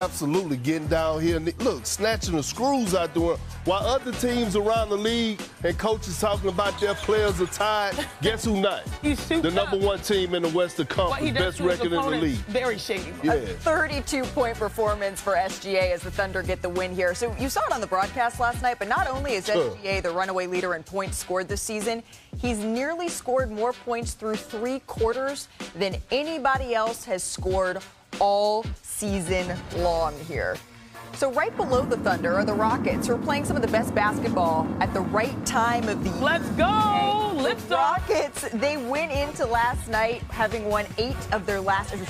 Absolutely, getting down here and look, snatching the screws out there. While other teams around the league and coaches talking about their players are tied, guess who not? The number one team in the Western Conference, best record in the league. Very shady. Yeah. A 32-point performance for SGA as the Thunder get the win here. So you saw it on the broadcast last night, but not only is SGA the runaway leader in points scored this season, he's nearly scored more points through 3 quarters than anybody else has scored all season long here. So right below the Thunder are the Rockets, who are playing some of the best basketball at the right time of the year. Let's go! The Rockets, they went into last night having won 9 of their last 10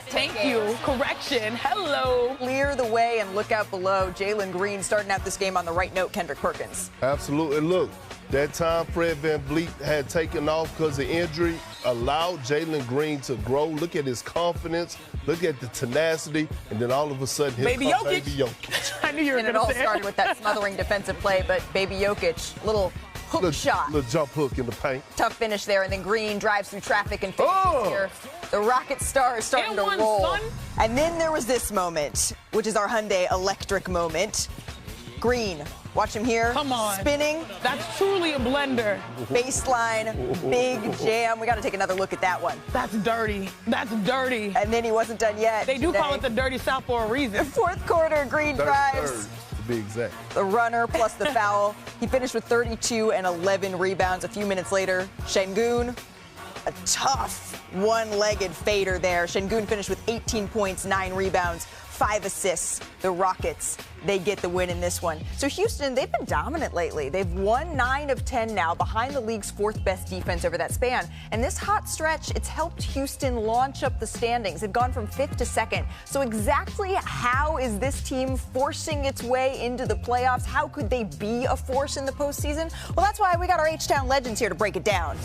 Thank games. you. Correction. Hello. Clear the way and look out below. Jalen Green starting out this game on the right note, Kendrick Perkins. Absolutely. Look, that time Fred VanVleet had taken off because of injury allowed Jalen Green to grow. Look at his confidence. Look at the tenacity. And then all of a sudden, here Baby comes Jokic. Baby Jokic. I knew you were And it going all to say it. started with that smothering defensive play, but Baby Jokic, little hook shot. Little jump hook in the paint. Tough finish there, and then Green drives through traffic and finishes here. The Rocket star is starting to roll. Son. And then there was this moment, which is our Hyundai electric moment. Green, watch him here. Come on. Spinning. That's truly a blender. Baseline, big jam. We got to take another look at that one. That's dirty. That's dirty. And then he wasn't done yet. They do call it the Dirty South for a reason. Fourth quarter, Green drives. To be exact. The runner plus the foul. He finished with 32 and 11 rebounds. A few minutes later, Şengün, a tough one-legged fader there. Şengün finished with 18 points, 9 rebounds, 5 assists. The Rockets, they get the win in this one. So Houston, they've been dominant lately. They've won 9 of 10 now, behind the league's 4th best defense over that span. And this hot stretch, it's helped Houston launch up the standings. They've gone from 5th to 2nd. So exactly how is this team forcing its way into the playoffs? How could they be a force in the postseason? Well, that's why we got our H-Town legends here to break it down.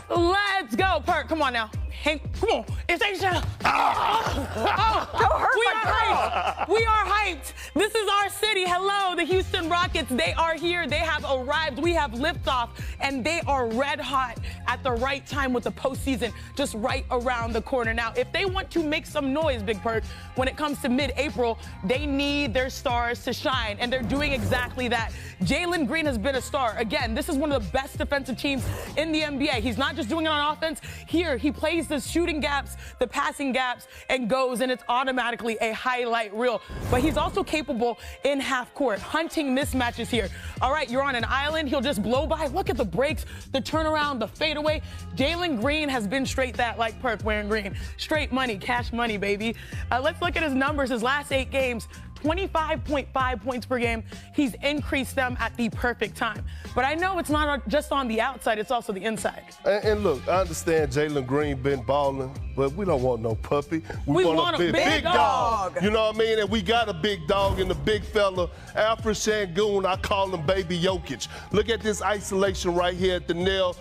Let's go, Perk. Come on now. Hank, come on. It's H-Town. Don't hurt We my are girl. hyped. We are hyped. This is our city. Hello, the Houston Rockets. They are here. They have arrived. We have liftoff, and they are red hot at the right time with the postseason just right around the corner. Now, if they want to make some noise, Big Perk, when it comes to mid-April, they need their stars to shine, and they're doing exactly that. Jalen Green has been a star. Again, this is one of the best defensive teams in the NBA. He's not just doing it on offense. Here, he plays the shooting gaps, the passing gaps, and goes, and it's automatically a highlight reel. But he's also capable in half court, hunting mismatches here. All right, you're on an island. He'll just blow by. Look at the breaks, the turnaround, the fadeaway. Jalen Green has been straight that, like Perk wearing green. Straight money, cash money, baby. Let's look at his numbers. His last 8 games, 25.5 points per game. He's increased them at the perfect time. But I know it's not just on the outside, it's also the inside. And look, I understand Jalen Green been balling, but we don't want no puppy. We want a big dog. You know what I mean? And we got a big dog in the big fella, Alfred Şengün. I call him Baby Jokic. Look at this isolation right here at the nail.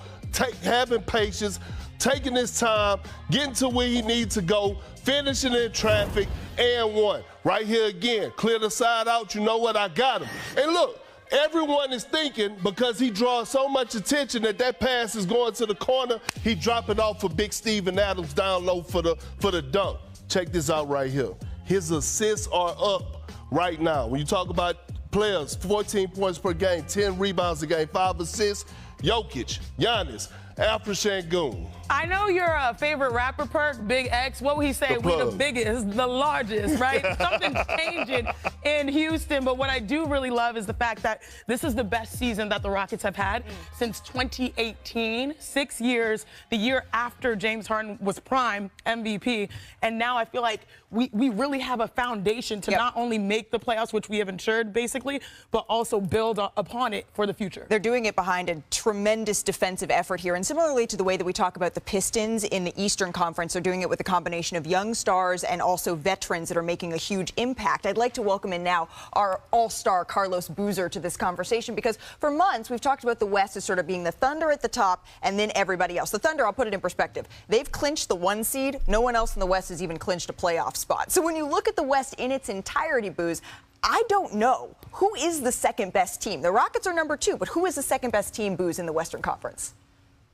Having patience, taking his time, getting to where he needs to go, finishing in traffic, and one. Right here again, clear the side out, you know what, I got him. And look, everyone is thinking because he draws so much attention that pass is going to the corner, he drop it off for Big Steven Adams down low for the dunk. Check this out right here. His assists are up right now. When you talk about players, 14 points per game, 10 rebounds a game, 5 assists, Jokic, Giannis, Alfred Şengün. I know your favorite rapper, Perk, Big X. What would he say? We the biggest, the largest, right? Something's changing in Houston. But what I do really love is the fact that this is the best season that the Rockets have had since 2018. 6 years, the year after James Harden was prime MVP. And now I feel like we really have a foundation to not only make the playoffs, which we have ensured basically, but also build upon it for the future. They're doing it behind a tremendous defensive effort here. And similarly to the way that we talk about the Pistons in the Eastern Conference, they're doing it with a combination of young stars and also veterans that are making a huge impact. I'd like to welcome in now our all-star Carlos Boozer to this conversation because for months we've talked about the West as sort of being the Thunder at the top and then everybody else. The Thunder, I'll put it in perspective. They've clinched the 1 seed. No one else in the West has even clinched a playoff spot. So when you look at the West in its entirety, Booze, I don't know. Who is the second best team? The Rockets are number 2, but who is the second best team, Booze, in the Western Conference?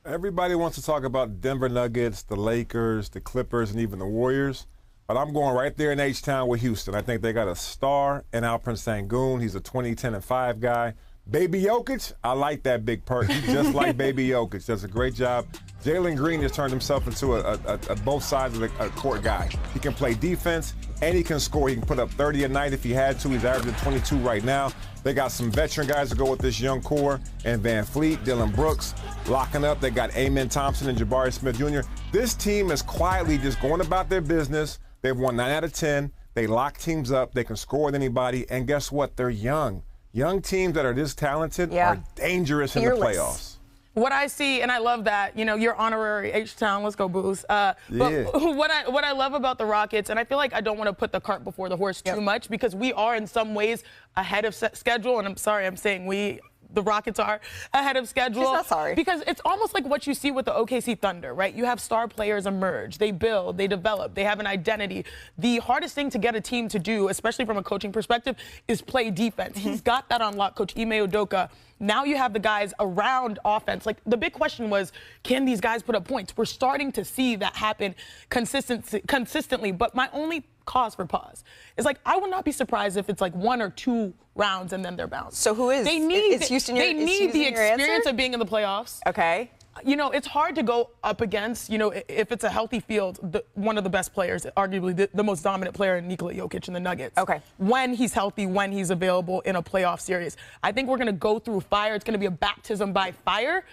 Everybody wants to talk about Denver Nuggets, the Lakers, the Clippers, and even the Warriors. But I'm going right there in H-Town with Houston. I think they got a star in Alperen Sengun. He's a 20-10-5 guy. Baby Jokic, I like that big Perk. He's just like Baby Jokic. Does a great job. Jalen Green has turned himself into a both sides of the court guy. He can play defense and he can score. He can put up 30 a night if he had to. He's averaging 22 right now. They got some veteran guys to go with this young core, and Van Fleet, Dylan Brooks locking up. They got Amen Thompson and Jabari Smith Jr. This team is quietly just going about their business. They've won 9 out of 10. They lock teams up. They can score with anybody. And guess what? They're young. Young teams that are this talented are dangerous in the playoffs. What I see, and I love that, you know, you're honorary H-Town. Let's go, Booze. But what I love about the Rockets, and I feel like I don't want to put the cart before the horse too much, because we are in some ways ahead of schedule. And I'm sorry, I'm saying we. The Rockets are ahead of schedule. She's not sorry. Because it's almost like what you see with the OKC Thunder, right? You have star players emerge. They build, they develop, they have an identity. The hardest thing to get a team to do, especially from a coaching perspective, is play defense. He's got that on lock, Coach Ime Udoka. Now you have the guys around offense. Like, the big question was, can these guys put up points? We're starting to see that happen consistently. But my only cause for pause is, like, I would not be surprised if it's like 1 or 2 rounds and then they're bounced. So who is? They need, Houston, they need the experience answer? of being in the playoffs. Okay. You know, it's hard to go up against, you know, if it's a healthy field, one of the best players, arguably the most dominant player in Nikola Jokic in the Nuggets. Okay. When he's healthy, when he's available in a playoff series. I think we're going to go through fire. It's going to be a baptism by fire.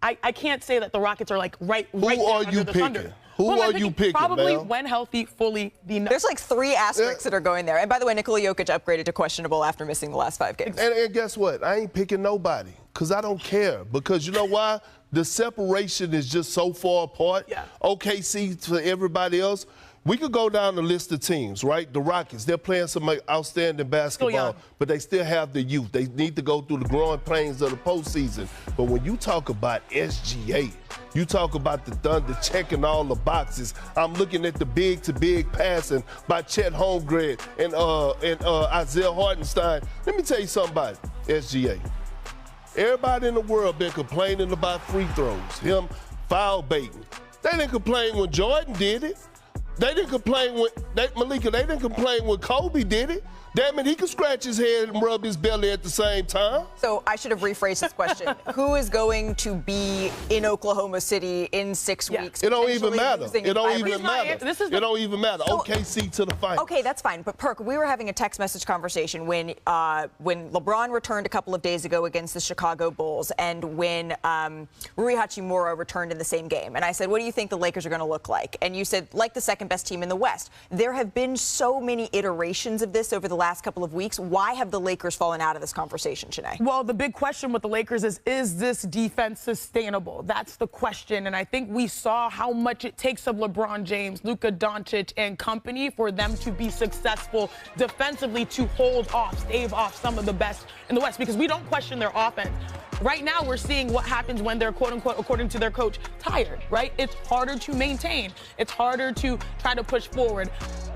I can't say that the Rockets are like right Who are you picking? Who are you picking, Probably man? when healthy, fully the Nuggets. There's like 3 asterisks that are going there. And by the way, Nikola Jokic upgraded to questionable after missing the last 5 games. And guess what? I ain't picking nobody because I don't care. Because you know why? The separation is just so far apart. Yeah. OKC to everybody else. We could go down the list of teams, right? The Rockets, they're playing some outstanding basketball, but they still have the youth. They need to go through the growing pains of the postseason. But when you talk about SGA, you talk about the Thunder checking all the boxes. I'm looking at the big-to-big passing by Chet Holmgren and Isaiah Hartenstein. Let me tell you something about SGA. Everybody in the world been complaining about free throws, him foul baiting. They didn't complain when Jordan did it. They didn't complain when Malika. They didn't complain when Kobe did it. Damn it, he could scratch his head and rub his belly at the same time. So I should have rephrased this question. Who is going to be in Oklahoma City in 6 weeks? It don't even matter. It don't even matter. It don't even matter. OKC to the finals. Okay, that's fine. But Perk, we were having a text message conversation when LeBron returned a couple of days ago against the Chicago Bulls, and when Rui Hachimura returned in the same game. And I said, what do you think the Lakers are going to look like? And you said, like the second best team in the West. There have been so many iterations of this over the last couple of weeks. Why have the Lakers fallen out of this conversation, Shanae? Well, the big question with the Lakers is this defense sustainable? That's the question. And I think we saw how much it takes of LeBron James, Luka Doncic, and company for them to be successful defensively, to hold off, stave off some of the best in the West, because we don't question their offense. Right now, we're seeing what happens when they're, quote unquote, according to their coach, tired, right? It's harder to maintain. It's harder to try to push forward.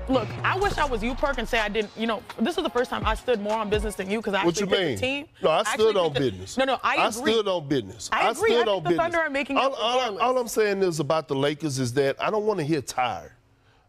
Look, I wish I was you, Perk, and say I didn't, you know, this is the first time I stood more on business than you, because I actually picked the team. No, I stood on business. No, I agree. I stood on business. I agree. stood on the Thunder are making it all I'm saying is about the Lakers is that I don't want to hear tired.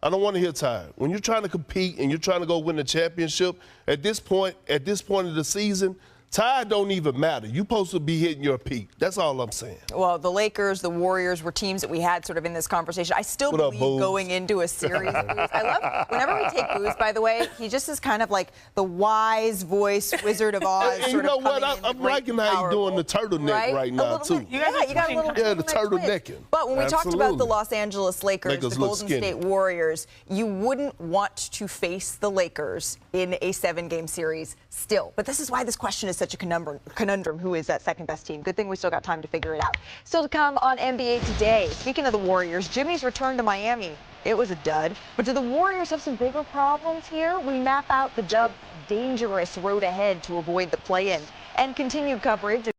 I don't want to hear tired. When you're trying to compete and you're trying to go win a championship, at this point of the season, tired don't even matter. You're supposed to be hitting your peak. That's all I'm saying. Well, the Lakers, the Warriors were teams that we had sort of in this conversation. I still believe going into a series. I love, whenever we take Booze, by the way, he just is kind of like the wise voice Wizard of Oz. And you know what? I'm liking how he's doing the turtleneck right now, too. You got a little the turtlenecking. But when we talked about the Los Angeles Lakers, the Golden State Warriors, you wouldn't want to face the Lakers in a 7-game series still. But this is why this question is such a conundrum. Who is that second best team? Good thing we still got time to figure it out. Still to come on NBA Today. Speaking of the Warriors, Jimmy's return to Miami. It was a dud. But do the Warriors have some bigger problems here? We map out the dangerous road ahead to avoid the play-in. And continued coverage